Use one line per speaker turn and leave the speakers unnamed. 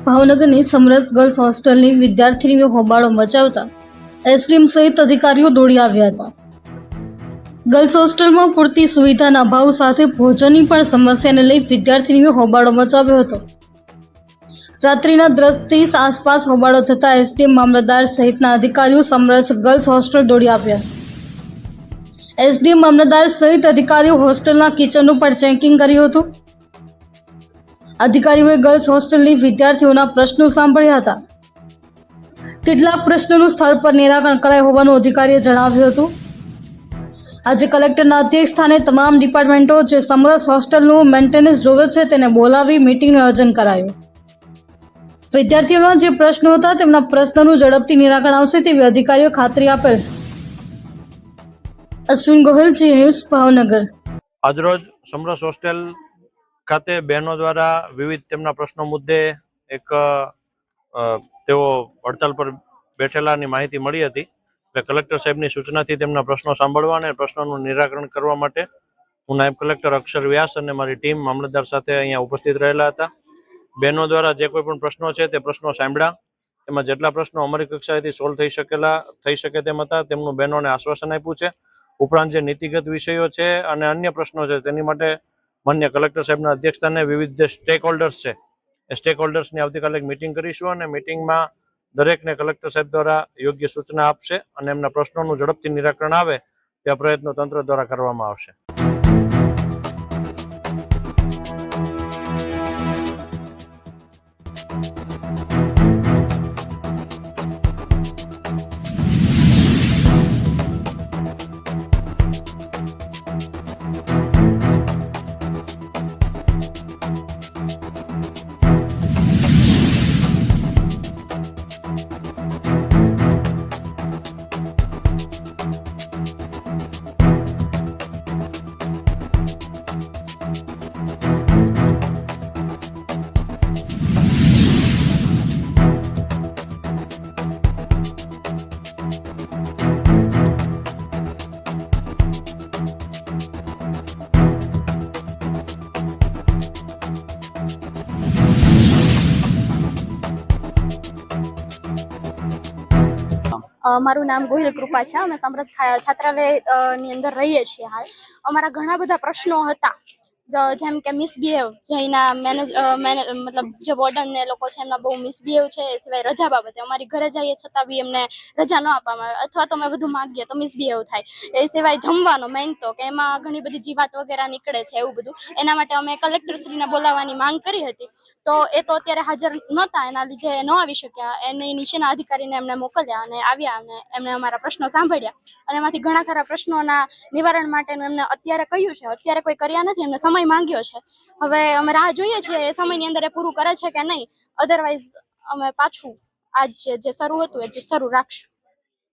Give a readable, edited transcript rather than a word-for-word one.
ભાવનગરની સમરસ ગર્લ્સ હોસ્ટેલની વિદ્યાર્થીનીઓ હોબાળો મચાવતા એસડીએમ સહિત અધિકારીઓ દોડી આવ્યા હતા. ગર્લ્સ હોસ્ટેલમાં પૂરતી સુવિધાના અભાવ સાથે ભોજનની પણ સમસ્યાને લઈ વિદ્યાર્થીનીઓ હોબાળો મચાવ્યો હતો. રાત્રિના 10:30 આસપાસ હોબાળો થતા એસડીએમ મામલતદાર સહિતના અધિકારીઓ સમરસ ગર્લ્સ હોસ્ટેલ દોડી આવ્યા. એસડીએમ મામલતદાર સહિત અધિકારીઓ હોસ્ટેલના કિચનનું પણ ચેકિંગ કર્યું હતું. અધિકારીઓએ ગર્લ્સ હોસ્ટેલની વિદ્યાર્થીઓના પ્રશ્નો સાંભળ્યા હતા. કેટલાક પ્રશ્નોનું સ્થળ પર નિરાકરણ કરાયું હોવાનું અધિકારીએ જણાવ્યું હતું. આજે કલેક્ટરના અધ્યક્ષ સ્થાને તમામ ડિપાર્ટમેન્ટો જે સમરસ હોસ્ટેલનું મેન્ટેનન્સ જોવે છે તેને બોલાવી મીટિંગનું આયોજન કરાયું. વિદ્યાર્થીઓના જે પ્રશ્નો હતા તેમના પ્રશ્નોનું ઝડપથી નિરાકરણ આવશે તેવી અધિકારીઓ ખાતરી આપેલ. અશ્વિન ગોહિલ, જી ન્યૂઝ, ભાવનગર.
આજરોજ સમરસ હોસ્ટેલ ખાતે બહેનો દ્વારા વિવિધ તેમના પ્રશ્નો મુદ્દે એક તેઓ હડતાલ પર બેઠેલાની માહિતી મળી હતી. એટલે કલેક્ટર સાહેબની સૂચનાથી તેમના પ્રશ્નો સાંભળવા અને પ્રશ્નોનું નિરાકરણ કરવા માટે હું નાયબ કલેક્ટર અક્ષર વ્યાસ અને મારી ટીમ મામલતદાર સાથે અહીંયા ઉપસ્થિત રહેલા હતા. બહેનો દ્વારા જે કોઈ પણ પ્રશ્નો છે તે પ્રશ્નો સાંભળ્યા. એમાં જેટલા પ્રશ્નો અમારી કક્ષાએથી સોલ્વ થઈ શકે તેમ હતા તેમનું બહેનોને આશ્વાસન આપ્યું છે. ઉપરાંત જે નીતિગત વિષયો છે અને અન્ય પ્રશ્નો છે તેની માટે માન્ય કલેક્ટર સાહેબના અધ્યક્ષસ્થાને વિવિધ સ્ટેક હોલ્ડર્સ છે એ સ્ટેક હોલ્ડર્સની આવતીકાલે એક મિટિંગ કરીશું અને મિટિંગમાં દરેકને કલેક્ટર સાહેબ દ્વારા યોગ્ય સૂચના આપશે અને એમના પ્રશ્નોનું ઝડપથી નિરાકરણ આવે તે પ્રયત્નો તંત્ર દ્વારા કરવામાં આવશે.
મારું નામ ગોહિલ કૃપા છે. અમે સમરસ છાત્રાલયની અંદર રહીએ છીએ. હાલ અમારા ઘણા બધા પ્રશ્નો હતા, જેમ કે મિસબિહેવ, જેના મતલબ જે વોર્ડન ને લોકો છે એમના બહુ મિસબિહેવ છે. એ સિવાય રજા બાબતે અમારી ઘરે જઈએ છતાં બી એમને રજા ન આપવામાં આવે અથવા તો અમે બધું માગીએ તો મિસબિહેવ થાય. એ સિવાય જમવાનો મેઇન તો કે એમાં ઘણી બધી જીવાત વગેરે નીકળે છે એવું બધું. એના માટે અમે કલેક્ટરશ્રીને બોલાવવાની માંગ કરી હતી, તો એ તો અત્યારે હાજર નહોતા, એના લીધે ન આવી શક્યા. એની નીચેના અધિકારીને એમને મોકલ્યા અને આવ્યા અને એમને અમારા પ્રશ્નો સાંભળ્યા અને એમાંથી ઘણા ખરા પ્રશ્નોના નિવારણ માટેનું એમને અત્યારે કહ્યું છે. અત્યારે કોઈ કર્યા નથી, એમને સમય માંગ્યો છે. હવે અમે રાહ જોઈએ છીએ એ સમયની અંદર એ પૂરું કરે છે કે નહીં. અધરવાઇઝ અમે પાછું આજ જે શરૂ હતું એ જે શરૂ રાખશું.